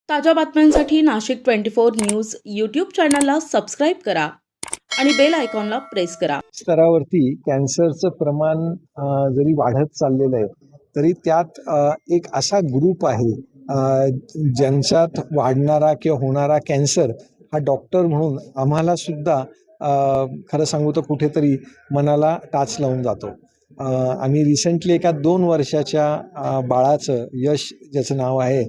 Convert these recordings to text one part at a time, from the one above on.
ताज्या बातम्यांसाठी Nashik 24 news YouTube चॅनलला सबस्क्राईब करा आणि बेल आयकॉनला प्रेस करा. स्तरावरती कॅन्सरचं प्रमाण जरी वाढत चाललेलं आहे तरी त्यात एक असा ग्रुप आहे ज्यांच्यात वाढणारा किंवा होणारा कॅन्सर हा डॉक्टर म्हणून आम्हाला सुद्धा खरं सांगू तर कुठेतरी मनाला टाच लावून जातो. आम्ही रिसेंटली एका 2 वर्षाच्या बाळाचं यश ज्याचं नाव आहे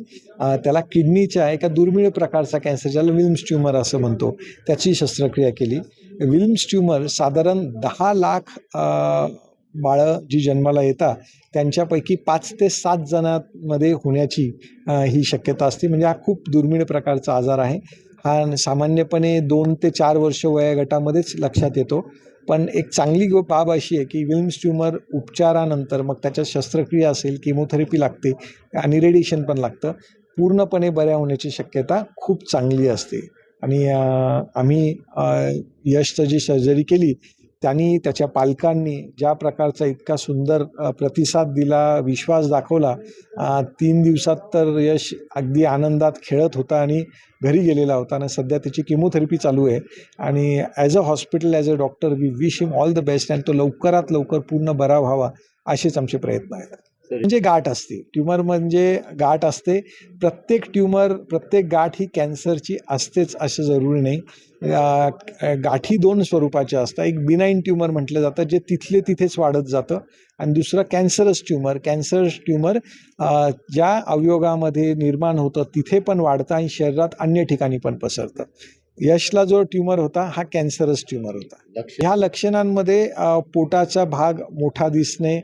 त्याला किडनीच्या एका दुर्मिळ प्रकारचा कॅन्सर ज्याला विल्म्स ट्यूमर असं म्हणतो त्याची शस्त्रक्रिया केली. विल्म्स ट्यूमर साधारण 10 लाख बाळं जी जन्माला येतात त्यांच्यापैकी 5 ते 7 जणांमध्ये होण्याची ही शक्यता असते. म्हणजे हा खूप दुर्मिळ प्रकारचा आजार आहे. हा सामान्यपणे 2 ते 4 वर्ष वयोगटामध्येच लक्षात येतो. पण एक चांगली बाब अशी आहे की विल्म्स ट्यूमर उपचारानंतर मग त्याच्यात शस्त्रक्रिया असेल, किमोथेरपी लागते आणि रेडिएशन पण लागतं. पूर्णपणे बऱ्या होण्याची शक्यता खूप चांगली असते. आणि आम्ही यशचं जी सर्जरी केली त्यांनी त्याच्या पालकांनी ज्या प्रकारचा इतका सुंदर प्रतिसाद दिला, विश्वास दाखवला. 3 दिवसात तर यश अगदी आनंदात खेळत होता आणि घरी गेलेला होता आणि सध्या त्याची किमोथेरपी चालू आहे. आणि as a hospital, as a doctor V wish him all the best आणि तो लवकरात लवकर पूर्ण बरा व्हावा असेच आमचे प्रयत्न आहेत. म्हणजे गाठ असते, ट्यूमर म्हणजे गाठ असते. प्रत्येक गाठ ही कॅन्सरची असतेच असं जरुरी नाही. गाठी 2 स्वरूपाच्या असतात. एक बिनाईन ट्यूमर म्हटलं जातं जे तिथले तिथेच वाढत जातं आणि दुसरं कॅन्सरस ट्यूमर ज्या अवयवामध्ये निर्माण होतं तिथे पण वाढतं आणि शरीरात अन्य ठिकाणी पण पसरतं. यशला जो ट्यूमर होता हा कॅन्सरस ट्यूमर होता. ह्या लक्षणांमध्ये पोटाचा भाग मोठा दिसणे,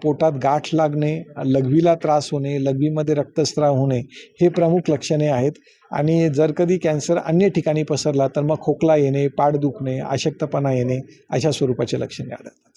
पोटात गाठ लागणे, लघवीला त्रास होणे, लघवीमध्ये रक्तस्राव होणे हे प्रमुख लक्षणे आहेत. आणि जर कधी कॅन्सर अन्य ठिकाणी पसरला तर मग खोकला येणे, पाठ दुखणे, अशक्तपणा येणे अशा स्वरूपाचे लक्षणे आढळतात.